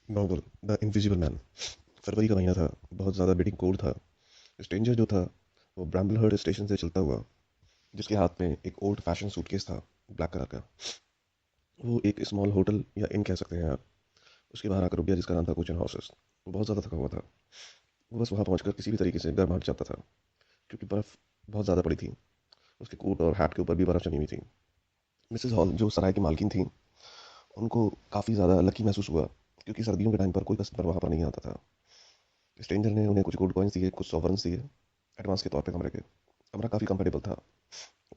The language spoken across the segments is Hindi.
Novel the invisible man. फरवरी का महीना था। बहुत ज़्यादा बिडिंग कोल्ड था। स्ट्रेंजर जो था वो ब्रैम्बलहर्ड स्टेशन से चलता हुआ, जिसके हाथ में एक ओल्ड फैशन सूटकेस था, ब्लैक कलर का। वो एक स्मॉल होटल या इन कह सकते हैं आप, उसके बाहर आकर रुक गया, जिसका नाम था कोचन हाउसेस। वो बहुत ज़्यादा थका हुआ था। वो बस वहाँ पहुँचकर किसी भी तरीके से घर भाग जाता था, क्योंकि बर्फ़ बहुत ज़्यादा पड़ी थी। उसके कोट और हैट के ऊपर भी बर्फ़ जमी हुई थी। मिसेस हॉल जो सराय की मालकिन थी, उनको काफ़ी ज़्यादा लकी महसूस हुआ, क्योंकि सर्दियों के टाइम पर कोई कस्टमर वहाँ पर नहीं आता था। स्ट्रेंजर ने उन्हें कुछ गोल्ड कॉइन्स दिए, कुछ सॉवरन्स दिए एडवांस के तौर पे कमरे के। कमरा काफ़ी कंफर्टेबल था।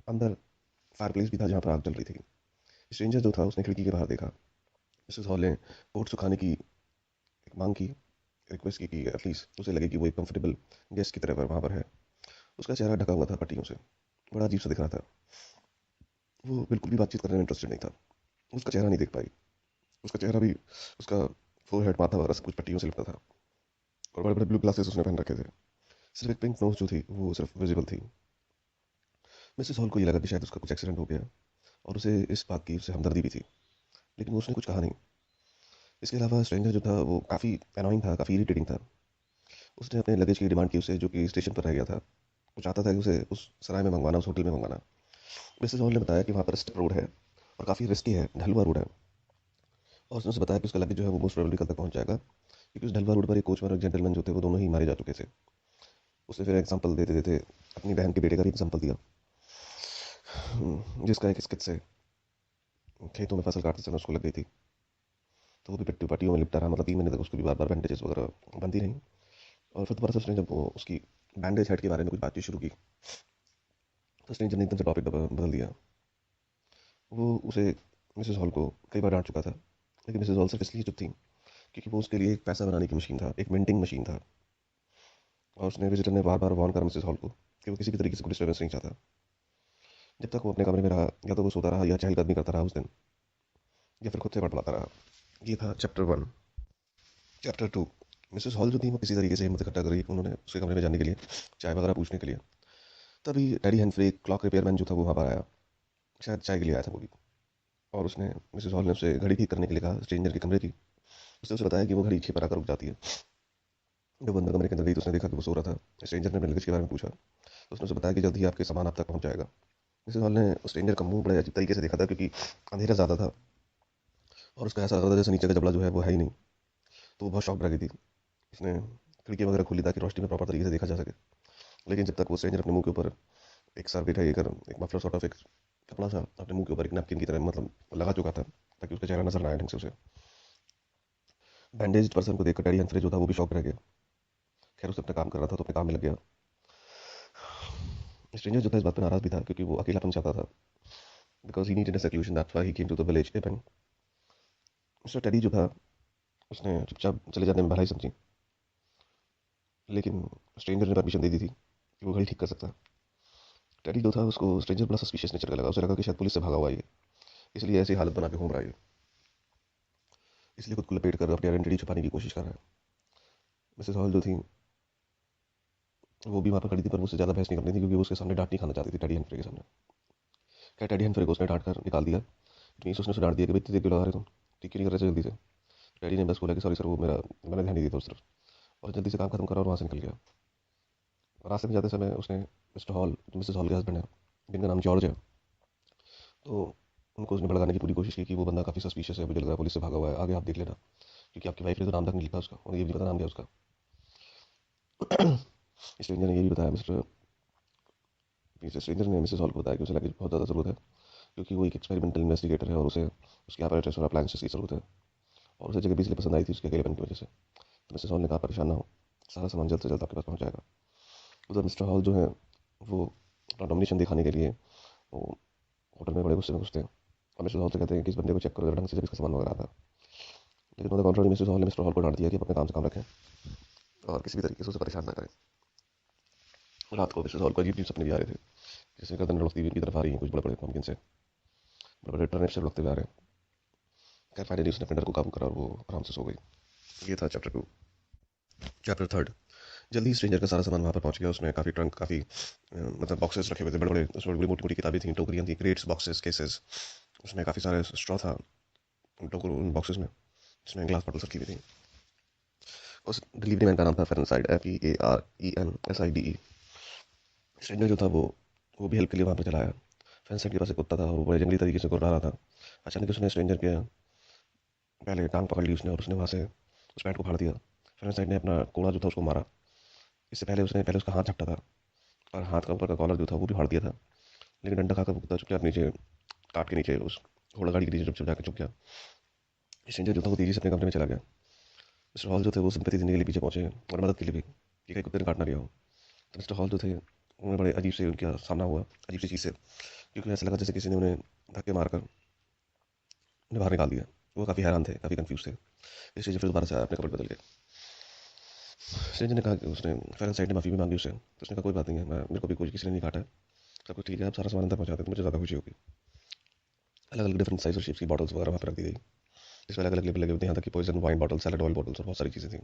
अंदर फायरप्लेस भी था जहाँ पर आग जल रही थी। स्ट्रेंजर जो था उसने खिड़की के बाहर देखा। मिसेस हॉल ने कोट सुखाने की एक मांग की, रिक्वेस्ट की कि एटलीस्ट उसे लगे कि वो एक कंफर्टेबल गेस्ट की तरह वहाँ पर है। उसका चेहरा ढका हुआ था पट्टियों से, बड़ा अजीब सा दिख रहा था। वो बिल्कुल भी बातचीत करने में इंटरेस्टेड नहीं था। उसका चेहरा नहीं देख पाई। उसका चेहरा भी, उसका फोरहेड, माथा वगैरह सब कुछ पट्टियों से लिपटा था, और बड़े बड़े ब्लू ग्लासेस उसने पहन रखे थे। सिर्फ एक पिंक नोज जो थी वो सिर्फ विजिबल थी। मिसेस हॉल को ये लगा कि शायद उसका कुछ एक्सीडेंट हो गया, और उसे इस बात की उससे हमदर्दी भी थी, लेकिन वो उसने कुछ कहा नहीं। इसके अलावा स्ट्रेंजर जो था वो काफ़ी एनोइंग था, काफ़ी इरिटेटिंग था। उसने अपने लगेज की डिमांड की उसे, जो कि स्टेशन पर रह गया था। वो चाहता था कि उसे उस सराय में मंगवाना, उस होटल में मंगवाना। मिसेस हॉल ने बताया कि वहाँ पर स्टेप रोड है और काफ़ी रिस्की है, ढलुआ रोड है। और उसने उसे बताया कि उसका लगेज जो है वो मोस्ट प्रोबेबली कल तक पहुँच जाएगा, क्योंकि उस ढलुआ रोड पर एक कोचमैन और जेंटलमैन जो थे वो दोनों ही मारे जा चुके थे। उसने फिर एग्जाम्पल देते देते अपनी बहन के बेटे का भी एग्जाम्पल दिया, जिसका एक स्किट से खेतों में फसल काटते समय उसको लग गई थी। तो वो भी पट्टी पट्टियों में लिपटा रहा, मतलब 3 महीने तक उसको भी बार बार बैंडेजेस वगैरह बनती रही। और फिर दोबारा से उसने जब वो उसकी बैंडेज हेड के बारे में कुछ बातचीत शुरू की, तो स्ट्रेंजर ने एकदम से टॉपिक बदल दिया। वो उसे, मिसेस हॉल को कई बार डांट चुका था, लेकिन मिसेस हॉल सिर्फ इसलिए चुप थी क्योंकि वो उसके लिए एक पैसा बनाने की मशीन था, एक मिंटिंग मशीन था। और उसने विजिटर ने बार बार वार्न करा मिसेस हॉल को कि वो किसी भी तरीके से कोई डिस्टर्बेंस नहीं चाहता। जब तक वो अपने कमरे में रहा, या तो वो सोता रहा या चहलकदमी करता रहा उस दिन, या फिर खुद से बड़बड़ाता रहा। ये था चैप्टर 1। चैप्टर 2। मिसेस हॉल जो थी वो किसी तरीके से हिम्मत इकट्ठा कर रही, उन्होंने उसके कमरे में जाने के लिए, चाय वगैरह पूछने के लिए। तभी डैडी हेनफ्री, क्लॉक रिपेयरमैन जो था वो वहाँ पर आया। शायद चाय के लिए आया था वो भी। और उसने, मिसेस हॉल ने उसे घड़ी ठीक करने के लिए कहा, स्ट्रेंजर के कमरे की। उसने उसे बताया कि वो घड़ी 6 पर आकर रुक जाती है। जब बंदा कमरे के अंदर गई तो उसने देखा कि वो सो रहा था। स्ट्रेंजर ने अपने लगेज के बारे में पूछा, तो उसने उसे बताया कि जल्द ही आपके सामान आप तक पहुंच जाएगा। मिसेस हॉल ने उस स्ट्रेंजर का मुंह बड़े अजीब तरीके से देखा था, क्योंकि अंधेरा ज़्यादा था और उसका ऐसा लग रहा था जैसे नीचे का जबड़ा जो है वो है ही नहीं। तो वो बहुत शॉक रह गई थी। उसने खिड़की वगैरह खोली ताकि रोशनी में प्रॉपर तरीके से देखा जा सके। लेकिन जब तक वो स्ट्रेंजर अपने मुंह के ऊपर एक सर्विट है, एक मफलर सॉर्ट ऑफ एक कपड़ा सा अपने मुंह के ऊपर एक नैपकिन की तरह मतलब लगा चुका था, ताकि उसका चेहरा नजर ना आए ढंग से उसे। बैंडेज पर्सन को देखकर डैडी हंफरे जो था वो भी शॉक रह गया। खैर उसे अपना काम कर रहा था तो अपने काम में लग गया। स्ट्रेंजर जो था इस बात पर नाराज भी था, क्योंकि वो अकेलापन चाहता था, because he needed a solution, that's why he came to the village even. Mister Teddy जो था उसने चुपचाप चले जाने में भलाई समझी, लेकिन स्ट्रेंजर ने परमिशन दे दी थी कि वो घड़ी ठीक कर सकता है। टेडी जो था उसको स्ट्रेंजर बड़ा सस्पिशियस नेचर का लगा। उसे लगा कि शायद पुलिस से भागा हुआ है ये, इसलिए ऐसी हालत बना के घूम रहा है ये, इसलिए खुद को लपेट कर अपनी आइडेंटिटी छुपाने की कोशिश कर रहा है। मिसेस हॉल जो थी वो भी वहाँ पर खड़ी थी, पर मुझसे ज़्यादा बहस नहीं करनी थी, क्योंकि वो उसके सामने डांट नहीं खाना चाहती थी टेडी हंफ्रे के सामने। क्या टेडी हंफ्रे को उसने डांट कर निकाल दिया। इट मीन्स उसने उसे डांट दिया कि भाई इतनी देर क्यों लगा रहे तुम, ठीक क्यों नहीं कर रहे थे जल्दी से। टेडी ने बस बोला कि सॉरी सर, वो मेरा, मैंने ध्यान नहीं दिया था उस तरफ, और जल्दी से काम खत्म करा और वहाँ से निकल गया। रास्ते में जाते समय उसने मिस्टर हॉल, जो मिसेस हॉल के हस्बैंड है, जिनका नाम जॉर्ज है, तो उनको उसने भड़काने की पूरी कोशिश की कि वो बंदा काफ़ी सस्पिशियस है, मुझे लग रहा है पुलिस से भागा हुआ है, आगे आप देख लेना, क्योंकि आपकी वाइफ ने तो नाम तक नहीं लिखा उसका, और ये भी नहीं पता नाम क्या उसका। स्ट्रेंजर ने ये भी बताया, मिस्टर स्ट्रेंजर ने मिसेस हॉल को बताया कि उसे लगे बहुत ज़्यादा ज़रूरत है, क्योंकि वो एक एक्सपेरिमेंटल इन्वेस्टिगेटर है और उसे उसके apparatus और अप्लायंसेस की ज़रूरत है। और उसे जगह भी इसलिए पसंद आई थी उसके अकेलेपन की वजह से। तो मिसेस हॉल ने कहा परेशान ना हो, सारा सामान जल्द से जल्द आपके पास पहुंच जाएगा। उधर मिस्टर हॉल जो है वो अपना डोमिनेशन दिखाने के लिए वो होटल में बड़े गुस्से में घुसते हैं, और मिस्टर हॉल से कहते हैं कि इस बंदे को चेक करो ढंग से जब इसका सामान वगैरह आता। लेकिन ऑन द कॉन्ट्री मिसेस हॉल ने मिस्टर हॉल को डांट दिया कि आप अपने काम से काम रखें और किसी भी तरीके से उसे परेशान ना करें। रात को मिसेस हॉल को अजीब अजीब सपने भी आ रहे थे, जैसे गर्दन लुढ़कती हुई उनकी तरफ आ रही है कुछ बड़े बड़े पम्पकिन से, बड़े बड़े टर्निप से लुढ़कते हुए आ रहे हैं। खैर फाइनली उसने अपने डर को काबू करा और वो आराम से सो गई। ये था चैप्टर 2। चैप्टर 3। जल्दी ही स्ट्रेंजर का सारा सामान वहाँ पर पहुँच गया। उसमें काफ़ी ट्रंक, काफ़ी मतलब बॉक्सेस रखे हुए थे बड़े बड़े, उसमें बड़ी मोटी मोटी किताबें थी, टोकरियाँ थी, क्रेट्स, बॉक्सेस, केसेस। उसमें काफ़ी सारे स्ट्रॉ था उन बॉक्सेस में। जिसमें ग्लास बॉटल्स रखी हुई थी। उस डिलीवरी मैन का नाम था फेरेंसाइड, FEARENSIDE। स्ट्रेंजर जो था वो भी हेल्प के लिए वहाँ पर चला आया। फेरेंसाइड के पास एक कुत्ता था, वो बड़े जंगली तरीके से गुर्रा रहा था। अचानक उसने स्ट्रेंजर के पहले टांग पकड़ ली उसने, और उसने वहाँ से उस पैंट को फाड़ दिया। फेरेंसाइड ने अपना कोड़ा जो था उसको मारा। इससे पहले उसने पहले उसका हाथ झपटा था, और हाथ का ऊपर का कॉलर जो था वो भी फाड़ दिया था। लेकिन डंडा खाकर वो कुत्ता चुपचाप नीचे काट के नीचे उस घोड़ा गाड़ी के नीचे चुपचाप जाकर छुप गया। स्ट्रेंजर जो था वो तेजी से अपने कमरे में चला गया। मिस्टर हॉल जो थे वो सिंपैथी देने के लिए पीछे पहुंचे, और मदद के लिए भी, कि कहीं कुत्ते ने काट ना लिया हो। तो मिस्टर हॉल जो थे उन्हें बड़े अजीब से उनका सामना हुआ, अजीब सी चीज़ से, क्योंकि ऐसा लगा जैसे किसी ने उन्हें धक्के मारकर उन्हें बाहर निकाल दिया। वो काफ़ी हैरान थे, काफ़ी कंफ्यूज थे। इसलिए फिर दोबारा से आया अपने कपड़े बदल के। स्ट्रेंजर ने कहा कि उसने फेरेंसाइड ने माफ़ी भी मांगी उससे, तो उसने कहा कोई बात नहीं है, मेरे को भी कोई किसी ने नहीं काटा है, सब कुछ ठीक है, आप सारा सामान अंदर पहुँचा देते मुझे ज़्यादा खुशी होगी। अलग अलग डिफरेंट साइज और शेप्स की बॉटल्स वगैरह वहाँ पर रख दी गई, जिसमें अलग अलग लेबल लगे होते हैं, यहाँ तक कि poison wine bottle, salad oil bottles और बहुत सारी चीज़ें थी।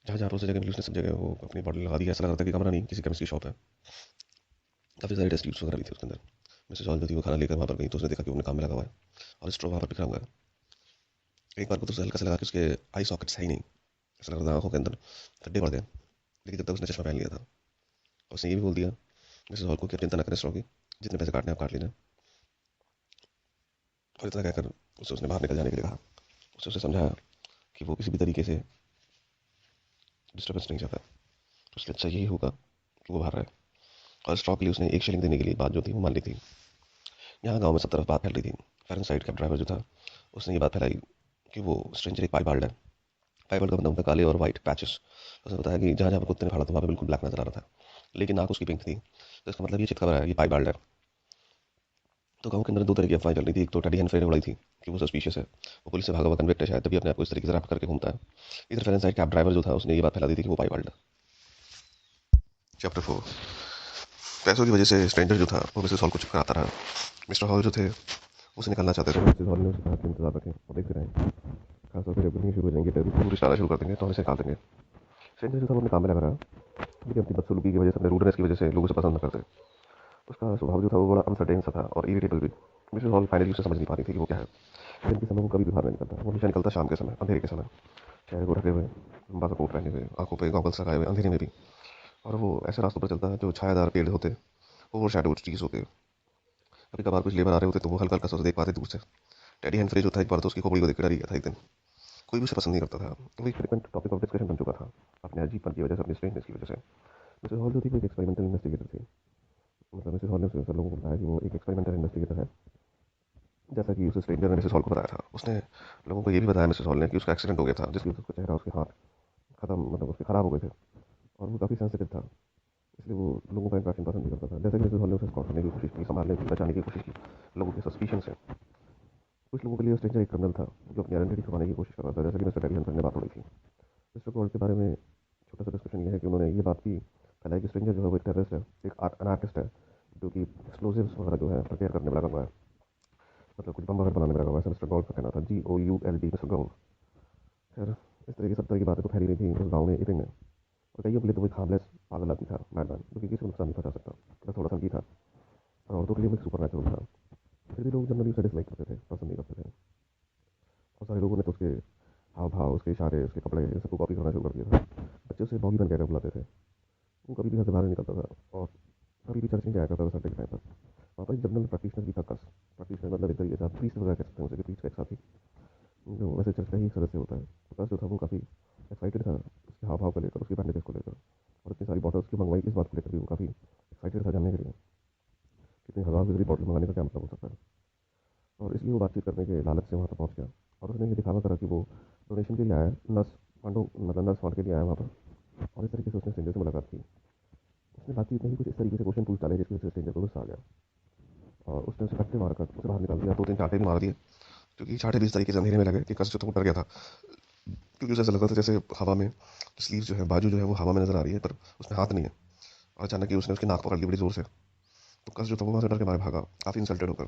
जहाँ जहाँ पर उसे जगह मिली उसने सब जगह वो अपनी बॉटल लगा दी। ऐसा लग रहा था कि कमरा नहीं, किसी केमिस्ट की शॉप है। काफ़ी सारे टेस्ट ट्यूब्स वगैरह भी थे उसके अंदर। मिसेस हॉल जो थी वो खाना लेकर वहाँ पर गई, तो उसने देखा कि उन्हें काम में लगा हुआ है, और स्ट्रॉ वहाँ पर बिखरा हुआ है। एक बार को तो उसे हल्का सा लगा कि उसके आई सॉकेट्स है ही नहीं, ऐसा लग रहा था आंखों के अंदर गड्ढे पड़ गए। लेकिन जब तक उसने चश्मा पहन लिया था, और उसने ये भी बोल दिया मिसेस हॉल को कि आप चिंता न करें स्ट्रॉ की, जितने पैसे काटने आप काट लेना। और इतना कहकर उसे उसने बाहर निकल जाने के लिए कहा। उसे समझाया कि वो किसी भी तरीके से डिस्टर्बेंस नहीं चाहता, तो उसके अच्छा यही होगा कि वो बाहर रहे। और स्ट्रॉ के लिए उसने 1 शिलिंग देने के लिए बात जो थी वो मान ली थी। यहाँ गाँव में सब तरफ बात फैल रही थी। फेरेंसाइड कैब ड्राइवर जो था उसने ये बात फैलाई कि वो स्ट्रेंजर एक पाइबाल्ड है। पाइबाल्ड का मतलब होता है काले और वाइट पैचेस। उसने बताया कि जहाँ जहाँ पर कुत्ते ने फाड़ा था वहाँ पे बिल्कुल ब्लैक नजर आ रहा था, लेकिन आँख उसकी पिंक थी, तो इसका मतलब ये चितकबरा है, ये पाइबाल्ड है। तो गाँव के अंदर दो तरह की अफवाहें चल रही थी। एक तो टेडी हेनफ्रे ने उड़ाई थी कि वो सस्पिशियस है, वो पुलिस से भागा हुआ कन्विक्ट है शायद, तभी अपने आप को इस तरीके से रैप करके घूमता है। इधर फेरेंसाइड कैब ड्राइवर जो था उसने ये बात फैला दी थी कि वो पाइबाल्ड है। चैप्टर 4। पैसों की वजह से स्ट्रेंजर जो था वो मिसेस हॉल को चिपकाता रहा। मिस्टर हॉल जो थे उसे निकलना चाहते थे, मिसेस हॉल ने उसे कहा कि इंतजार रखें और देखते रहें, खासतौर पर जब गर्मी शुरू हो जाएंगे, टूरिस्ट आना शुरू कर देंगे तो हम इसे निकाल देंगे। स्ट्रेंजर जो था वो अपने काम में लगा रहा, लेकिन अपनी बदसलूकी की वजह से, अपने रूडनेस की वजह से लोग उसे पसंद न करते। उसका स्वभाव जो था वो बड़ा अनसर्टेन सा था और इरिटेबल भी। मिसेस हॉल फाइनली उसे समझ नहीं पा रही थी कि वो क्या है। दिन के समय वो कभी भी बाहर नहीं निकलता, वो हमेशा निकलता शाम के समय, अंधेरे के समय, चेहरे को ढके हुए, लंबा सा कोट पहने हुए, आंखों पे गॉगल्स लगाए हुए, अंधेरे में भी। और वो ऐसे रास्तों पर चलता है जो छायादार पेड़ होते, ओवर शैडो ट्रीज होते। कभी कभार कुछ लेबर आ रहे होते तो वो हल्का हल्का सा उसे देख पाते दूर से। टेडी हेनफ्रे जो था एक बार तो उसकी खोपड़ी को देख कर डर गया था एक दिन। कोई भी उसे पसंद नहीं करता था, वो एक फ्रिक्वेंट टॉपिक ऑफ डिस्कशन बन चुका था, अपने अजीबपन की वजह से, अपनी स्ट्रेंजनेस की वजह से। मिसेस हॉल जो थी वो एक एक्सपेरिमेंटल इन्वेस्टिगेटर थी। मतलब मिसेस हॉल ने उसे लोगों को बताया कि वो एक एक्सपेरिमेंटल इन्वेस्टिगेटर है, जैसा कि उसे स्ट्रेंजर ने मिसेस हॉल को बताया था। उसने लोगों को ये भी बताया मिसेस हॉल ने कि उसका एक्सीडेंट हो गया था, जिसकी वजह से उसका चेहरा, उसके हाथ खत्म, मतलब उसके खराब हो गए थे, और वो काफ़ी सेंसिटिव था, इसलिए वो लोगों का इंट्रैक्शन पसंद नहीं करता था। जैसे कि मिसेस हॉल ने उसे स्कॉट करने की कोशिश की, संभालने की, बचाने की कोशिश की लोगों के सस्पिशन से। कुछ लोगों के लिए स्ट्रेंजर एक क्रिमिनल था जो अपनी आइडेंटिटी छुपाने की कोशिश कर रहा था, जैसे कि मिस्टर टेडी हंटर ने बात उड़ी थी। मिस्टर गॉल्ड के बारे में छोटा सा डिस्कशन ये है कि उन्होंने ये बात भी फैलाई कि स्ट्रेंजर जो है वो एक टेररिस्ट है, एक अनार्किस्ट है, जो कि एक्सप्लोजिव्स वगैरह जो है प्रिपेयर करने में लगा हुआ है, मतलब कुछ बम वगैरह बनाने में लगा हुआ है, ऐसा मिस्टर गॉल्ड का कहना था, GOULD, मिस्टर गॉल्ड। खैर, इस तरह की सब तरह की बातें तो फैली रही थी उस गाँव में, इपिंग में। और कईयों के लिए तो वो एक हार्मलेस पागल आदमी था, मैडमैन, जो कि किसी को नुकसान नहीं पहुंचा सकता, बस थोड़ा सा भी था, और औरतों के लिए वो एक सुपर नेचुरल था। फिर भी लोग जनरली उसे डिसलाइक करते थे, पसंद नहीं करते थे। बहुत सारे लोगों ने तो उसके हाव भाव, उसके इशारे, उसके कपड़े, इन सबको कॉपी करना शुरू कर दिया था। बच्चे उसे बॉगी बन कहकर बुलाते थे। वो कभी भी घर से बाहर नहीं निकलता था, और कभी भी चर्च नहीं जाया करता था संडे के टाइम पर। वहाँ पर एक जनरल प्रैक्टिशनर भी था, कस प्रैक्टिशनर मतलब एक तरीके से आप प्रीस्ट वगैरह कह सकते हैं उसे, प्रीस्ट का एक साथी, जो वैसे चर्च का ही एक सदस्य होता है। तो कस जो था वो काफ़ी एक्साइटेड था उसके हाव भाव को लेकर, उसकी बैंडेजेस को लेकर, और इतनी सारी बॉटल्स की मंगवाई इस बात को लेकर भी वो काफ़ी एक्साइटेड था जानने के लिए कितनी हज़ार से बड़ी बॉटल मंगाने का क्या मतलब हो सकता है। और इसलिए वो बातचीत करने के लालच से वहाँ पर पहुँच गया, और उसने ये दिखावा करा कि वो डोनेशन के लिए आया है, नर्स फंडों, मतलब नर्स फंड के लिए आया वहाँ पर। और इस तरीके से उसने स्ट्रेंजर से मुलाकात की। उसने बातचीत में ही कुछ इस तरीके से क्वेश्चन पूछ डाले जिसकी वजह से स्ट्रेंजर को गुस्सा आ गया, और उसने उसे कट्टे मारकर उसे बाहर निकाल दिया, 2-3 चांटे भी मार दिए, क्योंकि चांटे भी इस तरीके से अंधेरे में लगे कि कस जो था वो डर गया था, क्योंकि उसे ऐसा लगा था जैसे हवा में स्लीव जो है, बाजू जो है वो हवा में नजर आ रही है, पर उसमें हाथ नहीं है। और अचानक ही उसने उसकी नाक पकड़ ली बड़ी जोर से, तो कस जो था वो वहाँ से डर के मारे भागा, काफ़ी इंसल्टेड होकर।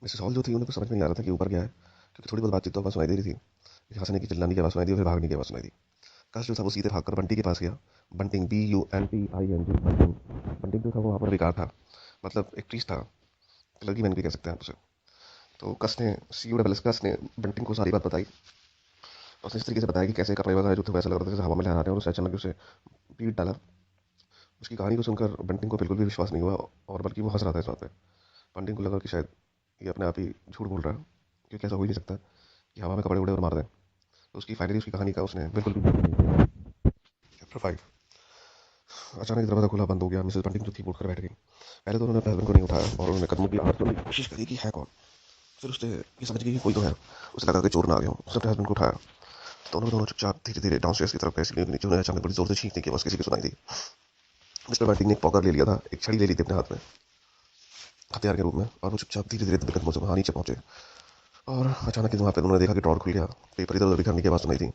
मिसेस हॉल जो थी उन्हें कुछ समझ में नहीं आ रहा था कि ऊपर क्या है, क्योंकि थोड़ी बहुत बातचीत तो आवाज़ सुनाई दे रही थी, हंसने की, चिल्लाने की आवाज़ सुनाई दी, और फिर भागने की आवाज़ सुनाई दी। कस जो था वो सीधे भागकर बंटी के पास गया। Bunting, BUNTING, bunting. बंटिंग जो था वो वहाँ पर बेकार था, मतलब एक प्रीस्ट था, क्लर्की मैन भी कह सकते हैं आप उसे। तो कस ने कस ने बंटिंग को सारी बात बताई और उसने इस तरीके से बताया कि कैसे कपड़े वगैरह जो थे वैसा लग रहा था जैसे हवा में लहरा रहे हैं और उसे अचानक उसे पीट डाला। उसकी कहानी को सुनकर बंटिंग को बिल्कुल भी विश्वास नहीं हुआ और बल्कि वो हंस रहा था इस बात पे। बंटिंग को लगा कि शायद ये अपने आप ही झूठ बोल रहा है, क्योंकि ऐसा हो ही नहीं सकता कि हवा में कपड़े उड़े और मार दें। तो उसकी कहानी का उसने बिल्कुल भी। चैप्टर 5। अचानक दरवाजा खुला बंद हो गया। मिसेस बंटिंग जो थी उठकर बैठ गई। पहले तो उन्होंने अपने हस्बैंड को नहीं उठाया और उन्होंने कदमों की आहट करने की कोशिश करी कि है कौन। फिर उसने ये समझ गई कि कोई तो है। उसे लगा कि चोर ना आ गया हो। उसने अपने हस्बैंड को उठाया तो उन्होंने दोनों चुपचाप धीरे धीरे डाउनस्टेयर्स की तरफ गए। सीढ़ियों के नीचे उन्हें अचानक बड़ी जोर से छींकने की आवाज किसी की सुनाई दी। मिस्टर बंटिंग ने एक पॉकर ले लिया था, एक छड़ी ले ली थी अपने हाथ में हथियार के रूप में, और वो चुपचाप धीरे धीरे कदमों से वहां नीचे पहुंचे। और अचानक वहां पर उन्होंने देखा कि ड्रॉर खुल गया। पेपर इधर उधर बिखरने की आवाज सुनाई थी।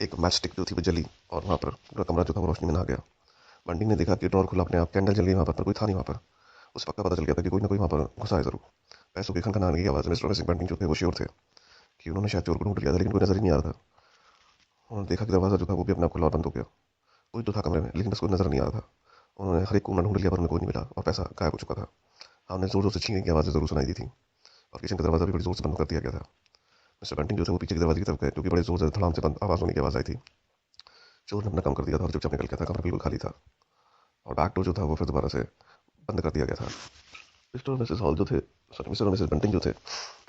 एक मैच स्टिक जो थी वो जली और वहां पर पूरा कमरा जो था वो रोशनी में नहा गया। बंटिंग ने देखा कि ड्रॉर खुला अपने आप, कैंडल जल गई वहां पर कोई था नहीं वहां पर। उसे पक्का पता चल गया था कि कोई ना कोई वहां पर घुसा है जरूर। पैसों की खनखनाने की आवाज में मिस्टर बंटिंग जो थे वो श्योर थे कि उन्होंने शायद चोर को ढूंढ लिया था, लेकिन कोई नजर ही नहीं आ रहा था। उन्होंने देखा कि दरवाजा जो था वो भी अपना खुला और बंद हो गया। कोई तो था कमरे में, लेकिन बस कोई नजर नहीं आ रहा था। उन्होंने हर एक कोना ढूंढ लिया पर उन्हें कोई नहीं मिला और पैसा गायब हो चुका था। हाँ, उन्हें जोर जोर से छीनने की आवाज़ें जरूर सुनाई दी थी और किचन का दरवाजा भी बड़ी जोर से बंद कर दिया गया था। मिस्टर बंटिंग जो थे वो पीछे के दरवाजे की तरफ गए, क्योंकि बड़े जोर से धड़ाम से बंद आवाज़ होने की आवाज़ आई थी। चोर ने अपना काम कर दिया था और चुपचाप निकल गया था। कमरा बिल्कुल खाली था और बैक डोर जो था वो फिर दोबारा से बंद कर दिया गया था। मिस्टर और मिसेस हॉल जो थे, सॉरी मिस्टर और मिसेस बंटिंग जो थे,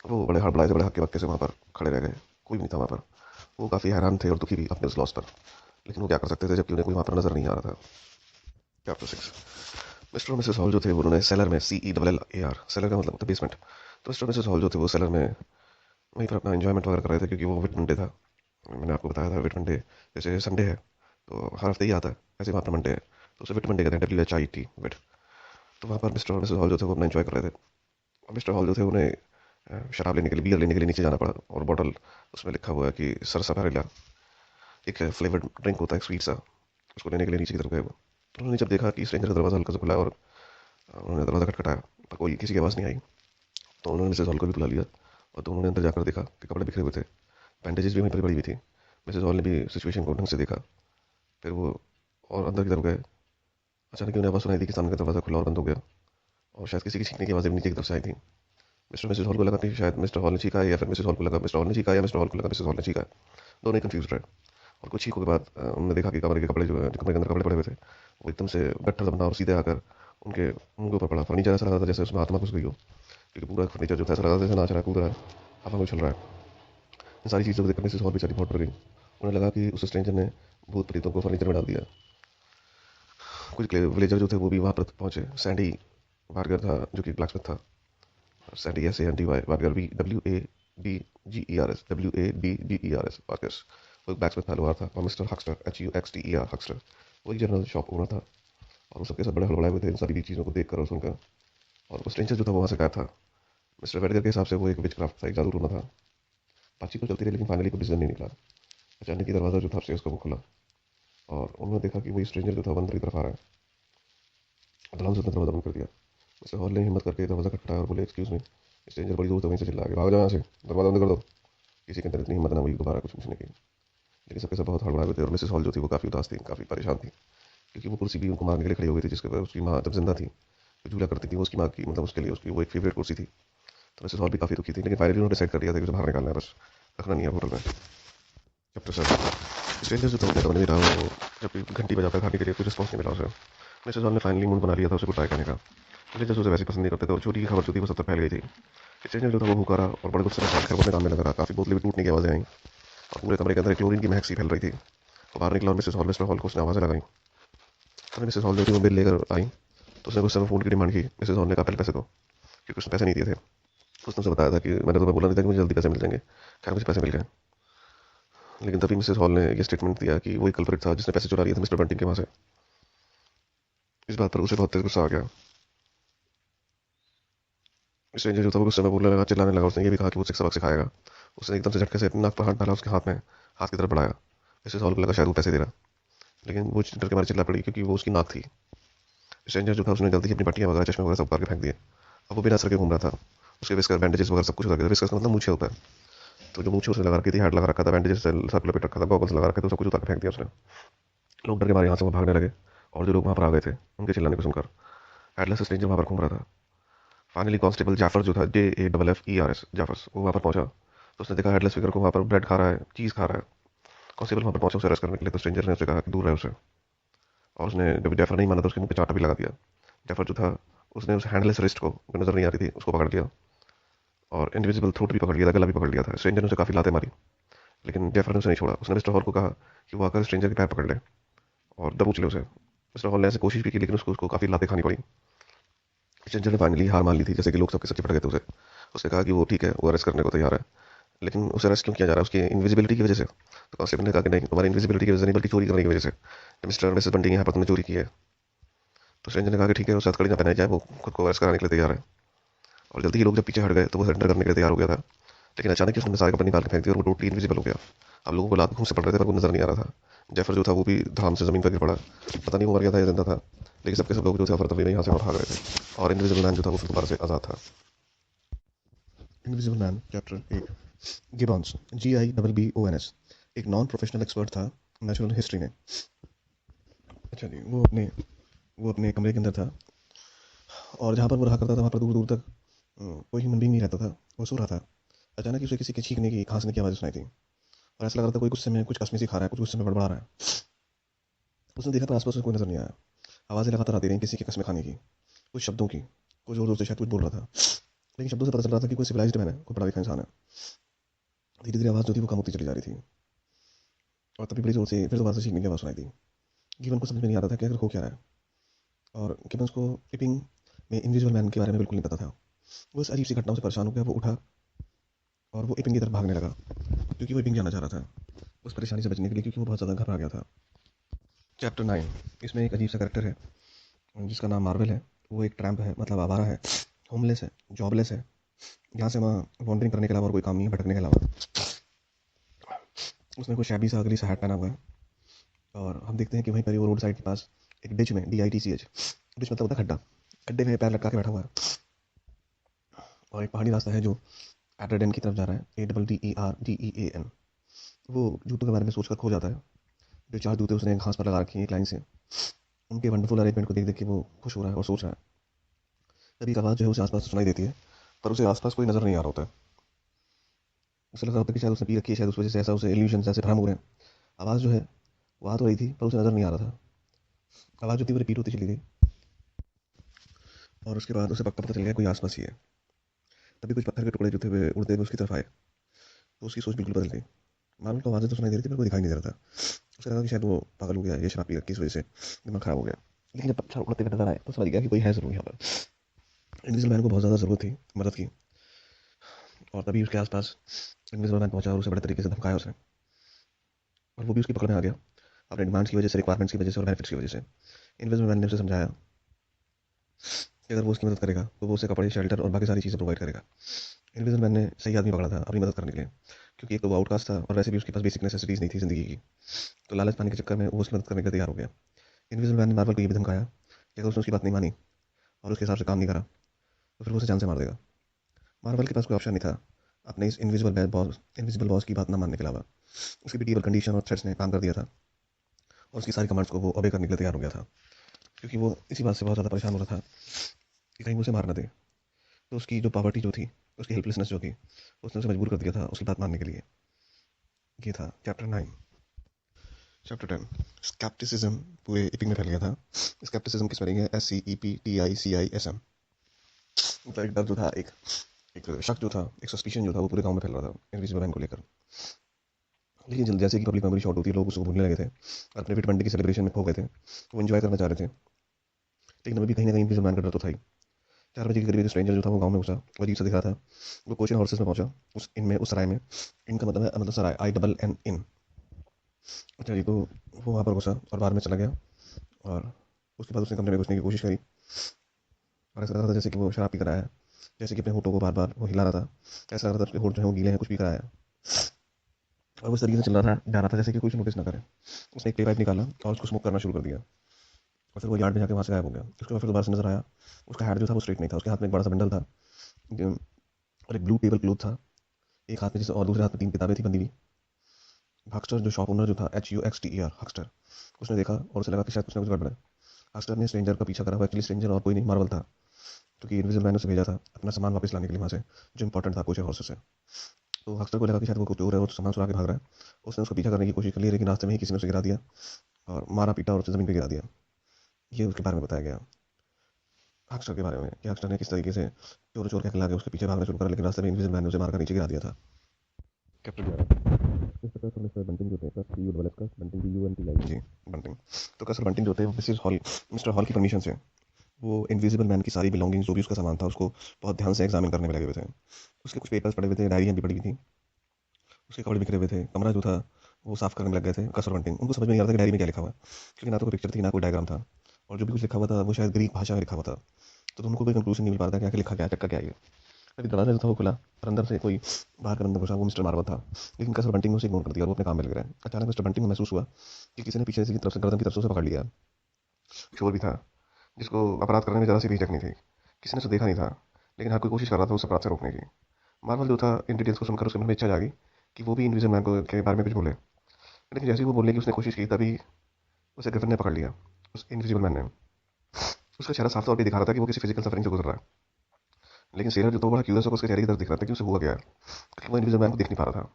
वो बड़े हड़बड़ाए से, बड़े हक्के बक्के से वहाँ पर खड़े रह गए। कोई भी नहीं था वहाँ पर। वो काफ़ी हैरान थे और दुखी भी अपने उस लॉस पर, लेकिन वो क्या कर सकते थे जबकि उन्हें कोई वहाँ पर नजर नहीं आ रहा था। चैप्टर 6। मिस्टर और मिसेस हॉल जो थे वो उन्होंने सेलर में, CELLAR, सेलर का मतलब बेसमेंट। तो मिस्टर और मिसेस हॉल जो थे वो सेलर में वहीं पर अपना एंजॉयमेंट वगैरह कर रहे थे, क्योंकि वो विट मंडे था। मैंने आपको बताया था विट मंडे जैसे संडे है तो हर हफ्ते ही आता है, ऐसे वहाँ पर मंडे है तो उसे विट मंडे कहते हैं, WHIT विट। तो वहाँ पर मिस्टर और मिसेस हॉल जो थे वो अपना एंजॉय कर रहे थे। और मिस्टर हॉल जो थे उन्हें शराब लेने के लिए, बियर लेने के लिए नीचे जाना पड़ा और बॉटल उसमें लिखा हुआ है कि सरसपेरेला, एक फ्लेवर्ड ड्रिंक होता है स्वीट सा, उसको लेने के लिए नीचे की तरफ गए वो। तो उन्होंने जब देखा कि स्ट्रेंजर का दरवाजा हल्का सा खुला और उन्होंने दरवाजा खटखटाया पर कोई किसी की आवाज़ नहीं आई, तो उन्होंने मिसेस हॉल को भी बुला लिया और दोनों ने अंदर जाकर देखा कि कपड़े बिखरे हुए थे, बैंडेजेस भी वहीं पर पड़ी हुई थी। मिसेस हॉल ने भी सिचुएशन को ढंग से देखा। फिर वो और अंदर की तरफ गए। अचानक उन्हें आवाज़ सुनाई दी कि सामने का दरवाजा खुला और बंद हो गया और शायद किसी की छींकने की आवाज़ भी नीचे की तरफ से आई थी। मिस्टर मिसेस हॉल को लगा कि शायद मिस्टर हॉल ने छींका है, या फिर मिसेस हॉल को लगा मिस्टर हॉल ने छींका, या मिस्टर हॉल को लगा मिसेस हॉल ने छींका है। दोनों ही कंफ्यूज रहे। और कुछ छींकों के बाद उन्होंने देखा कि कमरे के कपड़े जो है, कमरे के अंदर कपड़े पड़े हुए थे, वो एकदम से गट्ठर सा बना और सीधे आकर उनके मुंह के ऊपर पड़ा। फर्नीचर ऐसा लगा था जैसे उसमें आत्मा घुस गई हो, क्योंकि पूरा फर्नीचर जो था ऐसा लगा था जैसे नाच रहा है, कूद रहा है, हवा में उछल रहा है। इन सारी चीज़ों को देखकर मिसेस हॉल बेचारी बहुत डर गई। उन्हें लगा कि उस स्ट्रेंजर ने भूत प्रेतों को फर्नीचर में डाल दिया। कुछ विलेजर जो थे वो भी वहाँ पर पहुंचे। सैंडी वार्गर था जो कि ब्लैकस्मिथ था। सैंडी SANDY वार्गर, WABGERS वार्गर्स, वो एक ब्लैकस्मिथ था, लोहार था। और मिस्टर हक्स्टर, HUXTER हक्स्टर, वही जनरल शॉप ओनर था। और वो सबके सब बड़े हड़बड़ाए हुए थे इन सारी चीज़ों को देखकर और सुनकर। और वो स्ट्रेंजर जो था वो वहाँ से गायब था। मिस्टर वेडगर के हिसाब से वो एक विचक्राफ्ट था, एक जादू टोना था। बातचीत तो चलती रही लेकिन फाइनली कोई डिसीजन नहीं निकला। अचानक ही दरवाजा जो था अपस्टेयर्स का वो खुला और उन्होंने देखा कि वही स्ट्रेंजर जो था वो अंदर की तरफ आ रहा है। धड़ाम से उसने दरवाजा बंद कर दिया। मिस्टर हॉल ने हिम्मत करके दरवाजा खटखटाया और बोले, एक्सक्यूज मी। स्ट्रेंजर बड़ी दूर से वहीं से चिल्ला के, भाग जाओ यहाँ से, दरवाजा बंद कर दो। किसी के अंदर इतनी हिम्मत ना हुई दोबारा कुछ पूछने की। लेकिन सबके सब बहुत हड़बड़ाए हुए थे और मिसेस हॉल जो थी वो काफ़ी उदास थी, काफ़ी परेशान थी, क्योंकि वो कुर्सी भी उनको मारने के लिए खड़ी हो गई थी, जिसके ऊपर उसकी माँ जब जिंदा थी तो झूला करती थी। वो उसकी माँ की, मतलब उसके लिए उसकी वो एक फेवरेट कुर्सी थी। तो मिसेस हॉल भी काफ़ी दुखी थी, लेकिन फाइनली उन्होंने डिसाइड कर लिया था कि उसे बाहर निकालना है, बस रखना नहीं है होटल में। चैप्टर 7। स्ट्रेंजर जो था वो बन नहीं रहा। वो जब घंटी बजाता खाने के लिए कुछ रिस्पॉन्स नहीं मिला उसे। मिसेस हॉल ने फाइनली मूड बना लिया था उसे गुड बाय कहने का। स्ट्रेंजर उसे वैसे पसंद नहीं करते थे और चोरी की खबर जो थी वो सब तक फैल गई थी। स्ट्रेंजर जो था वो भूखा रहा और बड़े गुस्से में खैर अपने काम में लगा रहा। काफ़ी बोतलें भी टूटने की आवाज़ें आई और पूरे कमरे के अंदर क्लोरीन की महक सी फैल रही थी। तो बाहर निकला और मिस्टर हॉल को उसने आवाज़ें लगाई। और मिसेस हॉल जो थी वो बिल लेकर आई तो उसने गुस्से में फ़ोन की डिमांड की। मिसेस हॉल ने कहा पहले पैसे दो, क्योंकि उसने पैसे नहीं दिए थे। उसने उसे बताया था कि मैंने तुम्हें बोला नहीं था कि मुझे जल्दी पैसे मिल जाएंगे। खैर मुझे पैसे मिल गए। लेकिन तभी मिसेस हॉल ने ये स्टेटमेंट दिया कि वही कल्प्रिट था जिसने पैसे चुरा लिए थे मिस्टर बंटिंग के वहाँ से। इस बात पर उसे बहुत तेज गुस्सा आ गया। स्ट्रेंजर जो था वो गुस्से में बोलने लगा, चिल्लाने लगा। उसने ये भी कहा कि वो सबक सिखाएगा। उसने एकदम से झटके से नाक पर हाथ डाला, उसके हाथ में, हाथ की तरफ बढ़ाया। मिसेस हॉल को लगा शायद वो पैसे दे रहा, लेकिन वो डर के मारे चिल्ला पड़ी क्योंकि वो उसकी नाक थी। स्ट्रेंजर जो था उसने जल्दी ही अपनी पट्टियाँ वगैरह, चश्मे वगैरह सब उतार के फेंक दिए। अब वो बिना सर के घूम रहा था। उसके विस्कर, बैंडेजेस वगैरह सब कुछ उतार के, विस्कर का मतलब मूछे होता है, तो जो मूछे उसने लगा रखी थी, हैट लगा रखा था, बैंडेजेस सर पे लपेट रखा था, गॉगल्स लगा रखे थे, सब कुछ उतार के फेंक दिया उसने। लोग डर के मारे यहाँ से वहाँ भागने लगे और जो लोग वहाँ पर आ गए थे उनके चिल्लाने को सुनकर हेडलेस स्ट्रेंजर वहाँ पर घूम रहा था। फाइनली कांस्टेबल जाफर जो था, JAFFERS जाफर्स, वो वहाँ पर पहुंचा। तो उसने देखा हेडलेस फिगर को वहाँ पर ब्रेड खा रहा है, चीज़ खा रहा है। कांस्टेबल वहाँ पर पहुंचा उसे अरेस्ट करने के लिए, तो स्ट्रेंजर ने उसे कहा कि दूर रहे उसे। और उसने जब जाफर नहीं माना तो उसके मुंह पे चांटा भी लगा दिया। जाफर जो था, उसने उस हैंडलेस रिस्ट को, जो नजर नहीं आ रही थी, उसको पकड़ लिया और इनविजिबल थ्रोट भी पकड़ लिया था, गला भी पकड़ लिया था। स्ट्रेंजर ने उसे काफी लातें मारी, लेकिन जाफर ने उसे नहीं छोड़ा। उसने मिस्टर हॉल को कहा कि वो आकर स्ट्रेंजर के पैर पकड़ ले और दबोच ले उसे। मिस्टर हॉल ने ऐसे कोशिश भी की, लेकिन उसको काफी लातें खानी पड़ी। स्ट्रेंजर ने फाइनली हार मान ली थी, जैसे कि लोग सबके सब चिपट गए थे उसे। उसने कहा कि वो ठीक है, वो अरेस्ट करने को तैयार है। लेकिन उसे अरेस्ट क्यों किया जा रहा है, उसकी इनविजिबिलिटी की वजह से? तो कांस्टेबल ने कहा कि नहीं, तुम्हारी इनविजिबिलिटी की वजह से नहीं, बल्कि चोरी करने की वजह से। मिस्टर और मिसेस बंटिंग यहाँ पर तुमने चोरी की है। तो स्ट्रेंजर ने कहा कि ठीक है, उसे हथकड़ी ना पहनाई जाए, वो खुद को अरेस्ट कराने के लिए तैयार है। और जल्दी ही लोग जब पीछे हट गए तो वो सरेंडर करने के लिए तैयार हो गया था। लेकिन अचानक ही उसने सारे कपड़े निकाल के फेंक दिया और वो टोटली इनविजिबल हो गया। अब लोगों को लात घूंसे पड़ रहे थे, पर वो नजर नहीं आ रहा था। जेफर जो था वो भी धाम से जमीन पर गिर पड़ा। पता नहीं वो मर गया था या जिंदा था, लेकिन सबके सब लोग जो थे अफर तफरी में यहाँ से भाग रहे थे। और इनविजिबल मैन जो था वो फिर दोबारा से आजाद था। Invisible man chapter 8। गिबॉन्स, GIBBONS, एक नॉन प्रोफेशनल एक्सपर्ट था नेचुरल हिस्ट्री में। अच्छा जी, वो अपने कमरे के अंदर था, और जहाँ पर वो रहा करता था वहाँ पर दूर दूर तक कोई ह्यूमन बींग नहीं रहता था। वो सो रहा था। अचानक ही उसे किसी के छींकने की, खांसने की आवाज़ सुनाई थी, और ऐसा लग रहा था कोई गुस्से में कुछ कसमें सी खा रहा है, कुछ गुस्से में बड़बड़ा रहा है। उसने देखा, पर आसपास उसे कोई नजर नहीं आया। आवाज़ें लगातार आती रहीं, किसी के कसमें खाने की, कुछ शब्दों की। कुछ जोर जोर से शायद कुछ बोल रहा था, लेकिन शब्दों से पता चल रहा था कि कोई सिविलाइज्ड मैन है, कोई पढ़ा लिखा इंसान है। धीरे धीरे आवाज़ जो थी वो कम होती चली जा रही थी, और तभी बड़ी जोर से फिर दोबारा से छींकने की आवाज़ सुनाई दी। गिवन को समझ में नहीं आ रहा था कि आखिर हो क्या रहा है। और गिबन्स को टिपिंग में इनविजिबल मैन के बारे में बिल्कुल नहीं पता था। वो इस अजीब सी घटनाओं से परेशान हो गया। वो उठा और वो इपिंग की तरफ भागने लगा, क्योंकि वो इपिंग जाना चाह रहा था उस परेशानी से बचने के लिए, क्योंकि वो बहुत ज़्यादा घबरा गया था। चैप्टर 9। इसमें एक अजीब सा करेक्टर है जिसका नाम मार्वल है। वो एक ट्रैम्प है, मतलब आवारा है, होमलेस है, जॉबलेस है। यहाँ से वहाँ वॉन्डरिंग करने के अलावा और कोई काम नहीं है, भटकने के अलावा। उसने कोई शैबी सा अगली सा हैट पहना हुआ है, और हम देखते हैं कि वहीं पर वो रोड साइड के पास एक डिच में, DITCH, डिच मतलब होता है खड्डा, खड्डे में पैर लटका के बैठा हुआ है। और एक पहाड़ी रास्ता है जो एटरडेन की तरफ जा रहा है, ADDERDEAN। वो जूतों के बारे में सोचकर खो जाता है। जो 4 जूते उसने घास पर लगा रखे हैं एक लाइन से, उनके वंडरफुल अरेंजमेंट को देख देख के वो खुश हो रहा है और सोच रहा है। तभी एक आवाज़ जो है उसे आसपास सुनाई देती है, पर उसे आसपास कोई नजर नहीं आ रहा होता है। उसे लग रहा होता है कि शायद उसने पी रखी है, शायद उस वजह से ऐसा उसे इल्यूजन, ऐसे भ्रम हो रहे हैं। आवाज़ जो है वो आ तो रही थी, पर उसे नजर नहीं आ रहा था। आवाज़ जो थी वो रिपीट होती चली गई, और उसके बाद उसे पक्का पता चल गया कोई आसपास ही है। तभी कुछ पत्थर के टुकड़े जो थे वे उड़ते हुए उसकी तरफ आए, तो उसकी सोच बिल्कुल बदल गई। मार्वल को आवाज़ें तो सुनाई दे रही थी, पर कोई दिखाई नहीं दे रहा था। उसे लगा कि शायद वो पागल हो गया, ये शराब पी रखी, इस वजह से दिमाग खराब हो गया। लेकिन जब पत्थर उड़ते हुए नजर आए तो समझ गया कि कोई है जरूर यहाँ पर। इनविजिबल मैन को बहुत ज़्यादा ज़रूरत थी मदद की, और तभी उसके आसपास इनविजिबल मैन पहुंचा और उसे बड़े तरीके से धमकाया उसे, और वो भी उसकी पकड़ में आ गया, अपने डिमांड्स की वजह से, रिक्वायरमेंट्स की वजह से और बेनिफिट्स की वजह से। इनविजिबल मैन ने उसे समझाया कि अगर वो उसकी मदद करेगा तो वो उसे कपड़े, शेल्टर और बाकी सारी चीज़ें प्रोवाइड करेगा। इनविजिबल मैन ने सही आदमी पकड़ा था अपनी मदद करने के लिए, क्योंकि एक तो वो आउटकास्ट था, और वैसे भी उसके पास बेसिक नेसेसिटीज़ नहीं थी ज़िंदगी की। तो लालच पाने के चक्कर में वो उसकी मदद करने के लिए तैयार हो गया। इनविजिबल मैन ने मार्वल को ये भी धमकाया कि अगर उसने उसकी बात नहीं मानी और उसके हिसाब से काम नहीं करा, तो फिर वो उसे जान से मार देगा। मार्वल के पास कोई ऑप्शन नहीं था अपने इस इनविजिबल बॉस की बात ना मानने के अलावा। उसकी भी टेबल कंडीशन और थ्रेट्स ने काम कर दिया था, और उसकी सारी कमांड्स को वो ओबे करने के लिए तैयार हो गया था, क्योंकि वो इसी बात से बहुत ज़्यादा परेशान हो रहा था कि कहीं वो उसे मार ना दे। तो उसकी जो पावर्टी जो थी, उसकी हेल्पलेसनेस जो थी, उसने उसे मजबूर कर दिया था उसकी बात मानने के लिए। ये था चैप्टर 9। चैप्टर 10। स्केप्टिसिज्म पूरे इपिंग में फैल गया था। स्केप्टिसिज्म की स्पेलिंग है SCEPTICISM। मतलब एक डर जो था, एक शक जो था, एक सस्पिशन जो था, वो पूरे गांव में फैल रहा था इनविजिबल मैन को लेकर। लेकिन जल्द जैसे कि पब्लिक मेमोरी शॉर्ट होती है, लोग उसको भूलने लगे थे, अपने फिट मंडे की सेलिब्रेशन में खो गए थे। वो एंजॉय करना चाह रहे थे, लेकिन अभी भी कहीं ना कहीं इनविजिबल मैन का डर तो था ही। 4 बजे के करीब एक स्ट्रेंजर जो था वो गांव में घुसा। वो अजीब सा दिख रहा था। वो कोचिन हॉर्सेस में पहुंचा, उस सराय में। इनका मतलब है, मतलब सराय, INN। अच्छा जी, तो वो वहाँ पर घुसा और बाहर में चला गया, और उसके बाद उसने कमरे में घुसने की कोशिश करी, और ऐसा लग रहा था जैसे कि वो शराब पी कर आया है, जैसे कि अपने होठों को बार बार वो हिला रहा था। ऐसा लग रहा था उसके होठ जो है वो गीले हैं, कुछ पी कर आया है। और वो इस तरीके से चल रहा था, जा रहा था जैसे कि कोई नोटिस ना करे। उसने एक पाइप निकाला और उसको स्मोक करना शुरू कर दिया, और फिर वो यार्ड में जाके वहाँ से गायब हो गया। उसके बाद फिर दोबारा से नजर आया, उसका हैट जो था वो स्ट्रेट नहीं था, उसके हाथ में एक बड़ा सा बंडल था, और एक ब्लू टेबल क्लॉथ था एक हाथ में, जिसे और दूसरे हाथ में 3 किताबें थी बंदी हुई। हक्स्टर, जो शॉप ओनर जो था, HUXTER, हक्स्टर, उसने देखा और उसे लगा कि शायद कुछ ना कुछ गड़बड़ है। हक्स्टर ने स्ट्रेंजर का पीछा करा। वो एक्चुअली स्ट्रेंजर और कोई नहीं, मार्वल था। क्योंकि इनविजिबल मैन ने उसे भेजा था अपना सामान वापस लाने के लिए वहाँ से, जो इंपॉर्टेंट था कोचे हॉर्सेस से। तो हक्सटर को लगा कि शायद वो चोर है और सामान चुरा के भाग रहा है। उसने उसको पीछा करने की कोशिश कर ली, लेकिन रास्ते में ही किसी ने उसे गिरा दिया और मारा पीटा और उसे ज़मीन पर गिरा दिया। ये उसके बारे में बताया गया हक्सटर के बारे में, कि हक्सटर ने किस तरीके से चोर चोर कहला के उसके पीछे भागना शुरू करा, लेकिन रास्ते में इनविजिबल मैन ने उसे मारकर नीचे गिरा दिया था। कैप्टन 11 इंस्पेक्टर मिस्टर बंटिंग जो थे, प्लस यू डबल एस का बंटिंग BUNTING जी बंटिंग। तो कसर बंटिंग जो थे वो मिस्टर हॉल की परमिशन से वो इनविजिबल मैन की सारी बिलोंगिंग्स, जो भी उसका सामान था, उसको बहुत ध्यान से एग्जामिन करने में लगे हुए थे। उसके कुछ पेपर्स पड़े हुए थे, डायरियाँ भी पड़ी हुई थी, उसके कपड़े बिखरे हुए थे, कमरा जो था वो साफ करने में लग गए थे कसर बंटिंग। उनको समझ में नहीं आ रहा था कि डायरी में क्या लिखा हुआ है, क्योंकि ना तो कोई पिक्चर थी ना कोई डायग्राम था, और जो भी कुछ लिखा हुआ था वो शायद ग्रीक भाषा में लिखा हुआ था। तो उनको कोई कंक्लूजन नहीं मिल पा रहा था कि आखिर लिखा क्या है, चक्कर क्या है ये। अभी दरवाजा जो था वो खुला और अंदर से कोई बाहर का बंदा घुसा, वो मिस्टर मार्वल था। लेकिन कसर बंटिंग ने उसे इग्नोर कर दिया और वो अपने काम में लग रहा है। अचानक मिस्टर बंटिंग को महसूस हुआ कि किसी ने पीछे से की तरफ से गर्दन की तरफ से उसे पकड़ लिया। चोर भी था जिसको अपराध करने में ज़रा सी भी हिचक नहीं थी। किसी ने उसे देखा नहीं था, लेकिन हर कोई कोशिश कर रहा था उस अपराध से रोकने की। मार्वल जो था इन डिटेल्स को सुनकर उसके मन में इच्छा जागी कि वो भी इनविजिबल मैन को के बारे में कुछ बोले। लेकिन जैसे ही वो बोलने की उसने कोशिश की, तभी उसे ग्रिफिन ने पकड़ लिया, उस इनविजिबल मैन ने। उसका चेहरा साफ तौर पर दिखा रहा था कि वो किसी फिजिकल सफरिंग से गुजर रहा है। लेकिन सेलर जो था बड़ा क्यूरियस होकर उसके चेहरे की तरफ दिख रहा था कि उसे हुआ क्या है, क्योंकि वो इनविजिबल मैन को देख नहीं पा रहा था।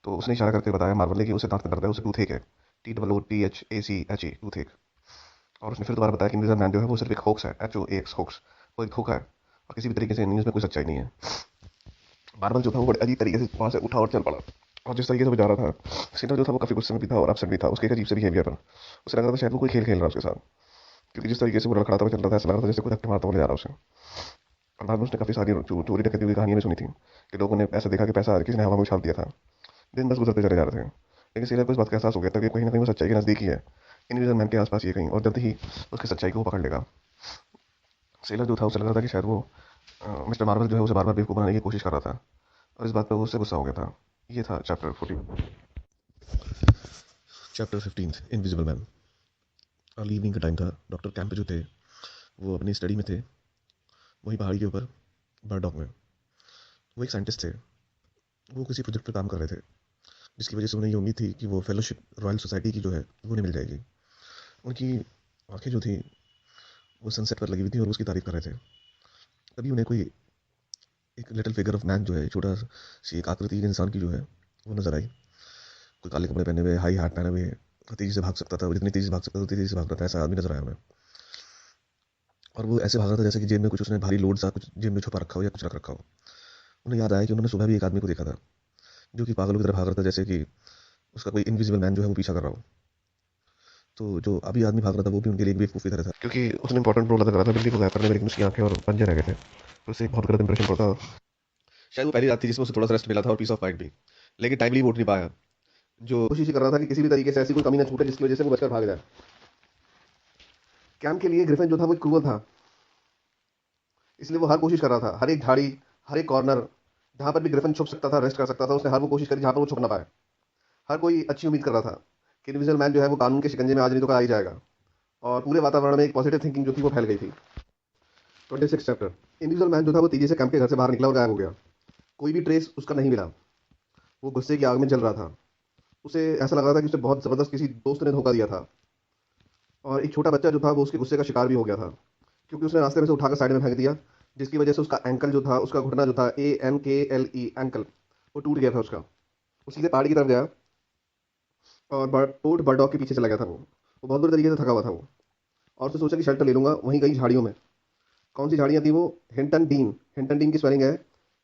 तो उसने इशारा करके बताया मार्वल ने कि उसे दांत में दर्द है, उसे टूथ एक है, TOOTHACHE टूथ एक। और उसने फिर दोबारा बताया कि इनविजिबल मैन जो है वो सिर्फ एक होक्स है, HOAX होक्स, वो एक धोखा है और किसी भी तरीके से न्यूज़ में कोई सच्चाई नहीं है। मार्वल जो था वो बड़े अजीब तरीके से वहाँ से उठा और चल पड़ा। और जिस तरीके से वो जा रहा था, सीनर जो था वो काफ़ी गुस्से में भी था और अपसेट भी था उसके एक अजीब से बिहेवियर पर। उसे लग रहा था शायद वो कोई खेल खेल रहा है उसके साथ, क्योंकि जिस तरीके से वो लड़खड़ाता हुआ चल रहा था, ऐसा लग रहा था जैसे कोई धक्के मारता हुआ ले जा रहा है उसे। और बाद में उसने काफ़ी सारी चोरी डकैती की कहानियां भी सुनी थी कि लोगों ने ऐसा देखा कि पैसा किसी ने हवा में उछाल दिया था। दिन बस गुजरते चले जा रहे थे, लेकिन सीलर को इस बात का एहसास हो गया था कि कहीं ना कहीं वो सच्चाई के नज़दीक ही है, इनविजिबल मैन के आसपास ही है कहीं, और जल्द ही उसकी सच्चाई को वो पकड़ लेगा। सेलर जो था उसे लग रहा था कि शायद वो मिस्टर मार्वल जो है उसे बार बार बेवकूफ़ बनाने की कोशिश कर रहा था, और इस बात पर वो उससे गुस्सा हो गया था। ये था chapter 14। Chapter 15 invisible man. Early evening का टाइम था। डॉक्टर कैंप जो थे वो अपनी स्टडी में थे, वहीं पहाड़ी के ऊपर बर्डॉग में। वो एक साइंटिस्ट थे, वो किसी प्रोजेक्ट पर काम कर रहे थे, जिसकी वजह से उन्हें ये उम्मीद थी कि वो फेलोशिप रॉयल सोसाइटी की जो है वो उन्हें मिल जाएगी। उनकी आंखें जो थी वो सनसेट पर लगी हुई थी और उसकी तारीफ कर रहे थे। तभी उन्हें कोई एक लिटिल फिगर ऑफ मैन जो है, छोटा सी एक आकृति इंसान की जो है वो नजर आई। कोई काले कपड़े पहने हुए, हाई हैट पहने हुए, तेजी से भाग सकता था, जितनी तेजी से भाग सकता था उतनी तेजी से भाग रहा था, ऐसा आदमी नजर आया उन्हें। और वो ऐसे भाग रहा था जैसे कि जेब में कुछ उसने भारी लोड सा कुछ जेब में छुपा रखा हो या कुछ रख रखा हो। उन्हें याद आया कि उन्होंने सुबह भी एक आदमी को देखा था जो कि पागलों की तरह भाग रहा था, जैसे कि उसका कोई इनविजिबल मैन जो है वो पीछा कर रहा हो। तो जो अभी आदमी भाग रहा था वो भी उनके लिए एक बेवकूफ़ी तरह था, क्योंकि उसने इंपॉर्टेंट रोल अदा करा था बिल्ली को गायब करने में, लेकिन उसकी आंखें और पंजे रह गए थे, तो उससे एक बहुत गलत इंप्रेशन पड़ता। शायद वो पहली रात थी जिसमें उसे थोड़ा सा रेस्ट मिला था और पीस ऑफ माइंड भी, लेकिन टाइमली वो उठ नहीं पाया। जो कोशिश ही कर रहा था कि किसी भी तरीके से ऐसी कोई कमी ना छूटे जिसकी वजह से वो बचकर भाग जाए। कैम के लिए ग्रिफिन जो था वो क्रूअल था, इसलिए वो हर कोशिश कर रहा था, हर एक झाड़ी, हर एक कॉर्नर, जहां पर भी ग्रिफिन छुप सकता था, रेस्ट कर सकता था, उसने हर वो कोशिश करी जहां पर वो छुप ना पाए। हर कोई अच्छी उम्मीद कर रहा था कि इनविजिबल मैन जो है वो कानून के शिकंजे में आज नहीं तो कल आ ही जाएगा, और पूरे वातावरण में एक पॉजिटिव थिंकिंग जो थी वो फैल गई थी। 26 चैप्टर। इनविजिबल मैन जो था वो तेजी से कैंप के घर से बाहर निकला और गायब हो गया। कोई भी ट्रेस उसका नहीं मिला। वो गुस्से की आग में जल रहा था। उसे ऐसा लग रहा था कि उसे बहुत जबरदस्त किसी दोस्त ने धोखा दिया था, और एक छोटा बच्चा जो था वो उसके गुस्से का शिकार भी हो गया था, क्योंकि उसने रास्ते में से उठाकर साइड में फेंक दिया, जिसकी वजह से उसका एंकल जो था, उसका घुटना जो था, ANKLE एंकल, वो टूट गया था उसका। वो सीधे पहाड़ी की तरफ गया और ओट बर्डॉग के पीछे चला गया था। वो बहुत बुरी तरीके से थका हुआ था वो, और उसने सोचा कि शेल्टर ले लूंगा वहीं कहीं झाड़ियों में। कौन सी झाड़ियाँ थी वो? Hinton dean. हिंटन डीन की स्पेलिंग है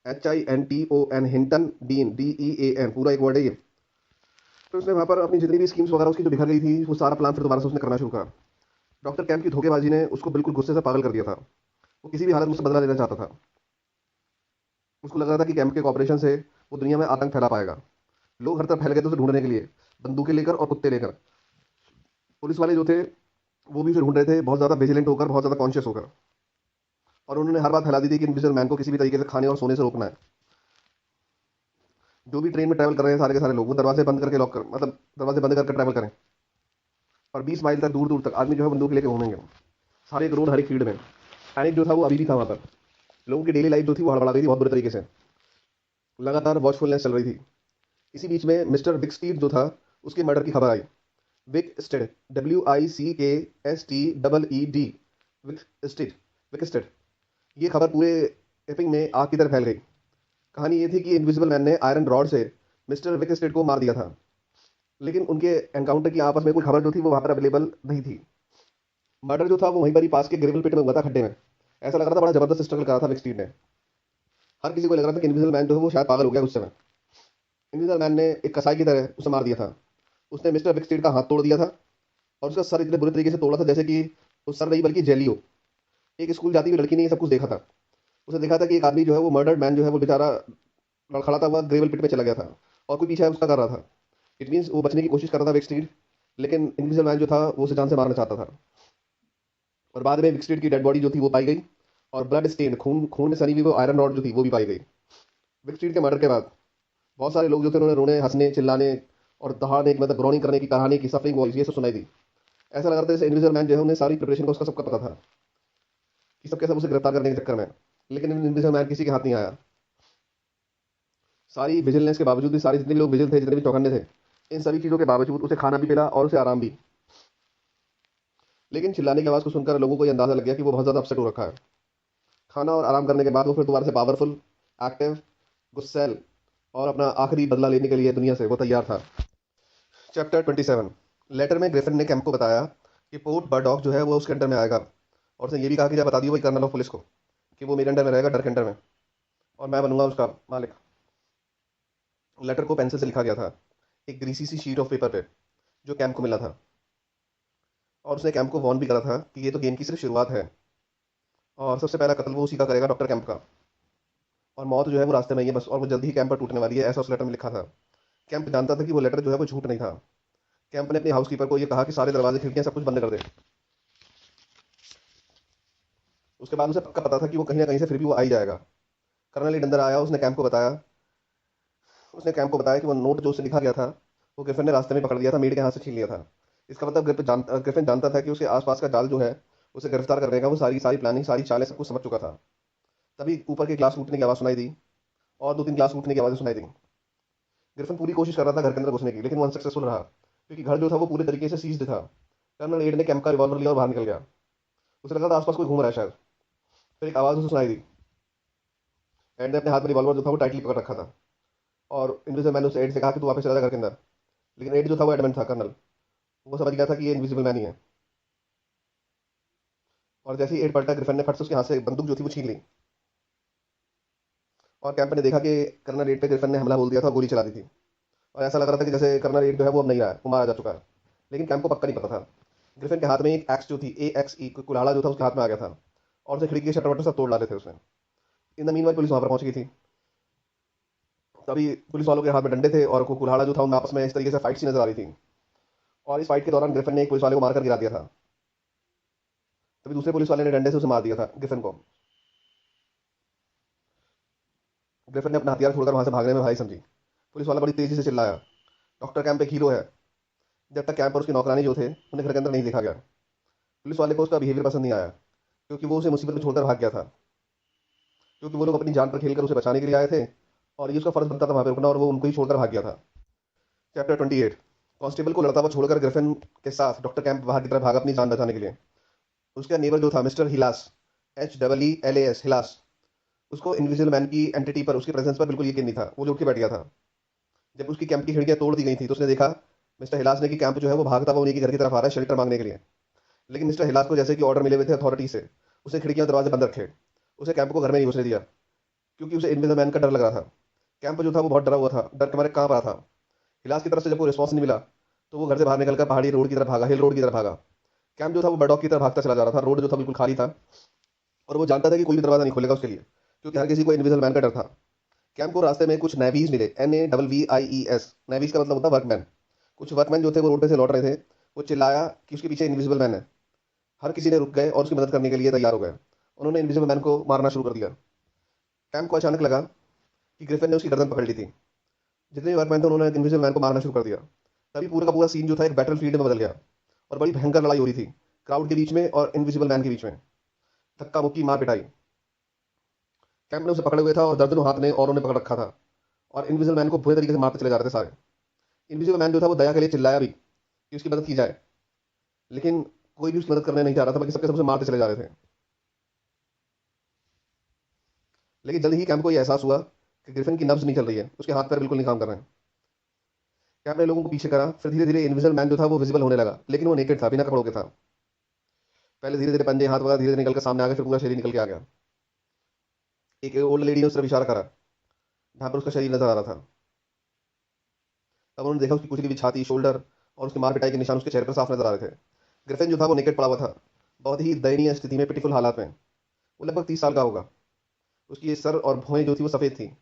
HINTON, हिंटन डीन, DEAN, पूरा एक वर्ड है ये। तो उसने वहाँ पर अपनी जितनी भी स्कीम्स वगैरह उसकी जो बिखर गई थी, वो सारा प्लान फिर दोबारा से उसने करना शुरू करा। डॉक्टर कैंप की धोखेबाजी ने उसको बिल्कुल गुस्से से पागल कर दिया था। वो किसी भी हालत में उससे बदला लेना चाहता था। उसको लग रहा था कि कैंप के कॉपरेशन से वो दुनिया में आतंक फैला पाएगा। लोग हर तरफ फैल गए थे उसे ढूंढने के लिए, बंदूकें लेकर और कुत्ते लेकर। पुलिस वाले जो थे वो भी फिर ढूंढ रहे थे, बहुत ज़्यादा विजिलेंट होकर, बहुत ज़्यादा कॉन्शियस होकर। और उन्होंने हर बात फैला दी थी कि इनविजिबल मैन को किसी भी तरीके से खाने और सोने से रोकना है। जो भी ट्रेन में ट्रैवल कर रहे हैं सारे के सारे लोग, वो दरवाजे बंद करके लॉक कर, मतलब दरवाजे बंद करके ट्रैवल करें। और 20 माइल तक, दूर दूर तक आदमी जो है बंदूक लेके घूमेंगे सारे, एक रोड, हर एक फील्ड में। पैनिक जो था वो अभी भी था वहाँ पर। लोगों की डेली लाइफ जो थी वो हड़बड़ा गई थी बहुत बुरे तरीके से। लगातार वॉचफुलनेस चल रही थी। इसी बीच में मिस्टर विक स्टीड जो था, उसके मर्डर की खबर आई। Wicksteed, WICKSTEED, Wicksteed, Wicksteed. ये खबर पूरे एपिंग में आग की तरह फैल गई। कहानी ये थी कि इनविजिबल मैन ने आयरन रॉड से मिस्टर विक को मार दिया था, लेकिन उनके एनकाउंटर की आपस में कोई खबर जो थी वो वहां पर अवेलेबल नहीं थी। मर्डर जो था वो वहीं पर ही पास के ग्रेवल पिट में हुआ था, खड्डे में। ऐसा लग रहा था बड़ा जबरदस्त स्ट्रगल करा था विक ने। हर किसी को लग रहा था कि इनविजिबल मैन जो है वो शायद पागल हो गया उस समय। इनविजिबल मैन ने एक कसाई की तरह उसे मार दिया था। उसने मिस्टर विक का हाथ तोड़ दिया था और उसका सर इतने बुरे तरीके से तोड़ा था जैसे कि वो सर नहीं बल्कि जेली हो। एक स्कूल जाती हुई लड़की ने ये सब कुछ देखा था। उसे देखा था कि एक आदमी जो है वो मर्डर्ड मैन जो है वो बेचारा लड़खड़ाता हुआ ग्रेवल पिट में चला गया था और कोई पीछे उसका कर रहा था। इट मीन्स वो बचने की कोशिश कर रहा था विक, लेकिन इनविजिबल मैन जो था वो उसे जान से मारना चाहता था। और बाद में विक की डेड बॉडी जो थी वो पाई गई और ब्लड स्टेन, खून खून में सनी हुई वो आयरन रॉड जो थी वो भी पाई गई। विक के मर्डर के बाद बहुत सारे लोग जो थे उन्होंने रोने, हंसने, चिल्लाने और दहाड़ने, मतलब ग्रोनिंग करने की कहानी की सफरिंग वॉइस ये सब सुनाई दी। ऐसा लग रहा था जैसे इनविजिबल मैन जो है उन्हें सारी प्रिपरेशन का उसका सबका पता था कि सबके सब उसे गिरफ्तार करने के चक्कर में। लेकिन इनविजिबल मैन किसी के हाथ नहीं आया। सारी विजिलेंस के बावजूद भी, सारे जितने भी लोग विजिल थे, जितने भी चौकन्ने थे, इन सभी चीज़ों के बावजूद उसे खाना भी मिला और उसे आराम भी। लेकिन चिल्लाने की आवाज़ को सुनकर लोगों को यह अंदाजा लग गया कि वो बहुत ज़्यादा अपसेट हो रखा है। खाना और आराम करने के बाद वो फिर दोबारा से पावरफुल, एक्टिव, गुस्सैल और अपना आखिरी बदला लेने के लिए दुनिया से वो तैयार था। चैप्टर 27। लेटर में ग्रिफिन ने कैंप को बताया कि पोर्ट बर्डॉक जो है वो उसके अंडर में आएगा और उसने ये भी कहा कि जब बता दियो वही कर्नल ऑफ पुलिस को कि वो मेरे अंडर में रहेगा, डर के अंडर में, और मैं बनूंगा उसका मालिक। लेटर को पेंसिल से लिखा गया था, एक ग्रीसी सी शीट ऑफ पेपर पे, जो कैंप को मिला था। और उसने कैंप को वार्न भी करा था कि ये तो गेम की सिर्फ शुरुआत है और सबसे पहला कत्ल वो उसी का करेगा, डॉक्टर कैंप का। और मौत जो है वो रास्ते में ही है बस, और वो जल्दी ही कैंप पर टूटने वाली है, ऐसा उस लेटर में लिखा था। कैंप जानता था कि वो लेटर जो है वो झूठ नहीं था। कैंप ने अपने हाउसकीपर को ये कहा कि सारे दरवाजे, खिड़कियां, सब कुछ बंद कर दे। उसके बाद उसे पक्का पता था कि वो कहीं ना कहीं से फिर भी वो आ ही जाएगा। कर्नल लीड अंदर आया, उसने कैंप को बताया कि वो नोट जो उसे लिखा गया था वो ग्रिफिन ने रास्ते में पकड़ लिया था, मेड के हाथ से छीन लिया था। इसका मतलब ग्रिफिन जानता था कि उसके आसपास का जाल जो है उसे गिरफ्तार करने का, वो सारी सारी प्लानिंग, सारी चालें, सब कुछ समझ चुका था। तभी ऊपर के ग्लास टूटने की आवाज़ सुनाई दी और दो तीन ग्लास टूटने की आवाज़ें सुनाई दी। ग्रिफिन पूरी कोशिश कर रहा था घर के अंदर घुसने की, लेकिन वो अनसक्सेसफुल रहा क्योंकि घर जो था वो पूरे तरीके से सीज्ड था। कर्नल एड ने कैंप का रिवॉल्वर लिया और बाहर निकल गया। उसे लगा था आसपास कोई घूम रहा है शायद। फिर एक आवाज़ उसे सुनाई दी। एड ने अपने हाथ में रिवॉल्वर जो था वो टाइटली पकड़ रखा था और इनविजिबल मैन ने उसे एड से कहा कि तू वापस चला जा घर के अंदर। लेकिन एड जो था वो एडमेंट था, कर्नल। वो समझ गया था कि ये इनविजिबल मैन ही है। और जैसे ही एड पलटा, ग्रिफिन ने फट से उसके हाथ से बंदूक जो थी वो छीन ली और कैंप ने देखा कि कर्नल एड पे ग्रिफिन ने हमला बोल दिया था, गोली चला दी थी। और ऐसा लग रहा था कि जैसे कर्नल एड जो है वो अब नहीं रहा है, वो मारा जा चुका है। लेकिन कैंप को पक्का नहीं पता था। ग्रिफिन के हाथ में एक एक्स जो थी, AXE, कुल्हाड़ा जो था उसके हाथ में आ गया था और उसे खिड़की के शटर वटर सब तोड़ डाले थे उसने। इन द मीनवाइल पुलिस वहां पर पहुंच गई थी। तभी पुलिस वालों के हाथ में डंडे थे और कुल्हाड़ा जो था उनमें आपस में इस तरीके से फाइट सी नजर आ रही थी। और इस फाइट के दौरान ग्रिफिन ने एक पुलिस वाले को मारकर गिरा दिया था। तभी दूसरे पुलिस वाले ने डंडे से उसे मार दिया था, ग्रिफिन को। ग्रिफिन ने अपना हथियार छोड़कर वहां से भागने में भारी समझी। पुलिस वाला बड़ी तेजी से चिल्लाया, डॉक्टर कैंप एक हीरो है। जब तक कैंप और उसकी नौकरानी जो थे उन्हें घर के अंदर नहीं देखा गया। पुलिस वाले को उसका बिहेवियर पसंद नहीं आया क्योंकि वो उसे मुसीबत में छोड़कर भाग गया था। क्योंकि वो लोग अपनी जान पर खेलकर उसे बचाने के लिए आए थे और ये उसका फर्ज बनता था वहां पर रुकना, और वो उनको ही छोड़कर भाग गया था। चैप्टर 28। कांस्टेबल को लड़ता हुआ छोड़कर ग्रिफिन के साथ डॉक्टर कैंप बाहर की तरफ भागा अपनी जान बचाने के लिए। उसका नेबर जो था मिस्टर हिलास, HEELAS, हिलास, उसको इनविजिबल मैन की एंटिटी पर, उसकी प्रेजेंस पर बिल्कुल यकीन नहीं था। वो जो उठ के बैठ गया था। जब उसकी कैंप की खिड़कियां तोड़ दी गई थी तो उसने देखा मिस्टर हिलास ने कि कैंप जो है वो भागता हुआ उन्हीं के घर की तरफ आ रहा है शेल्टर मांगने के लिए। लेकिन मिस्टर हिलास को जैसे कि ऑर्डर मिले हुए थे अथॉरिटी से, उसने खिड़कियां दरवाजे बंद रखे। उसे कैंप को घर में नहीं घुसने दिया क्योंकि उसे इनविजिबल मैन का डर लग रहा था। कैंप जो था वो बहुत डरा हुआ था, डर के मारे कांप रहा था। हिलास की तरफ से जब कोई रिस्पॉन्स नहीं मिला तो वो घर से बाहर निकलकर पहाड़ी रोड की तरफ भागा, हिल रोड की तरफ भागा। कैंप जो था वो बर्डॉक की तरफ भागता चला जा रहा था। रोड जो था बिल्कुल खाली था और वो जानता था कि कोई भी दरवाजा नहीं खोलेगा उसके लिए, क्योंकि हर किसी को इनविजिबल मैन का डर था। कैंप को रास्ते में कुछ नेवीज मिले, NAVVIES। नेवीज का मतलब होता है वर्कमैन। कुछ वर्कमैन जो थे वो रोड पे से लौट रहे थे। वो चिल्लाया कि उसके पीछे इनविजिबल मैन है। हर किसी ने रुक गए और उसकी मदद करने के लिए तैयार हो गए। उन्होंने इनविजिबल मैन को मारना शुरू कर दिया। कैंप को अचानक लगा कि ग्रिफिन ने उसकी गर्दन पकड़ ली थी। जितने भी वर्कमैन थे उन्होंने इनविजिबल मैन को मारना शुरू कर दिया। तभी पूरा का पूरा सीन जो था एक बैटल फील्ड में बदल गया और बड़ी भयंकर लड़ाई हो रही थी, क्राउड के बीच में और इनविजिबल मैन के बीच में। धक्का मुक्की, मार पिटाई। कैंप ने उसे पकड़े हुए था और दर्जनों हाथ ने और उन्हें पकड़ रखा था और इनविजिबल मैन को बुरे तरीके से मारते चले जा रहे थे सारे। इनविजिबल मैन जो था वो दया के लिए चिल्लाया भी कि उसकी मदद की जाए, लेकिन कोई भी उसकी मदद करने नहीं जा रहा था, बल्कि सबके सब उसे मारते चले जा रहे थे। लेकिन जल्द ही कैंप को ये एहसास हुआ कि ग्रिफिन की नब्ज नहीं चल रही है, उसके हाथ पैर बिल्कुल नहीं काम कर रहे हैं। कैंप ने लोगों को पीछे करा, फिर धीरे धीरे इनविजिबल मैन जो था वो विजिबल होने लगा, लेकिन वो नेकेड था, बिना कपड़ों के था। पहले धीरे धीरे पंजे हाथ वगैरह धीरे धीरे निकल कर सामने आ गए, फिर पूरा शरीर निकल के आ गया। एक ओल्ड लेडी ने उस तरफ इशारा करा जहाँ पर उसका शरीर नजर आ रहा था। तब उन्होंने देखा उसकी कुचली हुई छाती, शोल्डर और उसके मार पिटाई के निशान उसके चेहरे पर साफ नजर आ रहे थे। ग्रिफिन जो था वो नेकेड पड़ा हुआ था, बहुत ही दयनीय स्थिति में, पिटिफुल हालात में। वो लगभग 30 साल का होगा। उसकी ये सर और भौहें जो थी वो सफेद थी।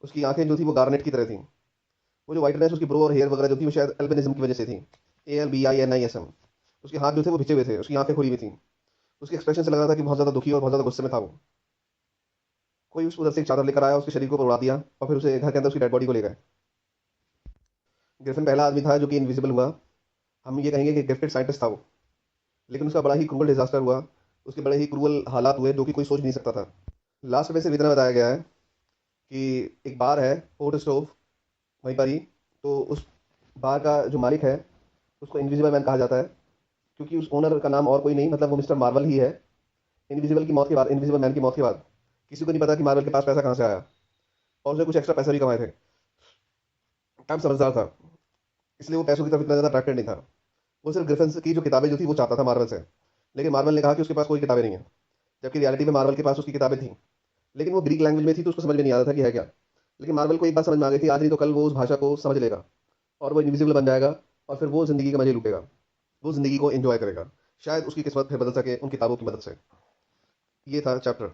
उसकी आंखें जो थी वो गार्नेट की तरह थी। वो जो वाइटनेस उसकी ब्रो और हेयर वगैरह जो थी वो शायद एल्बिनिज्म की वजह से थी। ALBINISM। उसके हाथ जो थे वो भिजे हुए थे, उसकी आंखें खुली हुई थी। उसके एक्सप्रेशन से लग रहा था कि बहुत ज्यादा दुखी और बहुत ज्यादा गुस्से में था वो। कोई उस उधर से एक चादर लेकर आया, उसके शरीर को उड़ा दिया और फिर उसे घर के अंदर उसकी डेड बॉडी को ले गए। ग्रिफिन पहला आदमी था जो कि इनविजिबल हुआ। हम ये कहेंगे कि गिफ्टेड साइंटिस्ट था वो। लेकिन उसका बड़ा ही क्रूअल डिजास्टर हुआ। उसके बड़े ही क्रूअल हालात हुए जो कि कोई सोच नहीं सकता था। लास्ट में सिर्फ इतना बताया गया है कि एक बार है, पोर्ट स्टोव, वहीं पर ही। तो उस बार का जो मालिक है उसको इनविजिबल मैन कहा जाता है, क्योंकि उस ओनर का नाम और कोई नहीं, मतलब वो मिस्टर मार्वल ही है। इनविजिबल मैन की मौत के बाद किसी को नहीं पता कि मार्वल के पास पैसा कहाँ से आया, और उसने कुछ एक्स्ट्रा पैसा भी कमाए थे। टाइम समझदार था, इसलिए वो पैसों की तरफ इतना ज्यादा अट्रैक्टेड नहीं था। वो सिर्फ ग्रिफिन की जो किताबें जो थी वो चाहता था मार्वल से। लेकिन मार्वल ने कहा कि उसके पास कोई किताबें नहीं है, जबकि रियलिटी में मार्वल के पास उसकी किताबें थी। लेकिन वो ग्रीक लैंग्वेज में थी तो उसको समझ में नहीं आ रहा था कि है क्या। लेकिन मार्वल को एक बात समझ में आ गई थी, आज नहीं तो कल वो उस भाषा को समझ लेगा और वो इनविजिबल बन जाएगा, और फिर वो जिंदगी के मजे लूटेगा, वो जिंदगी को एंजॉय करेगा। शायद उसकी किस्मत फिर बदल सके उन किताबों की मदद से। ये था चैप्टर।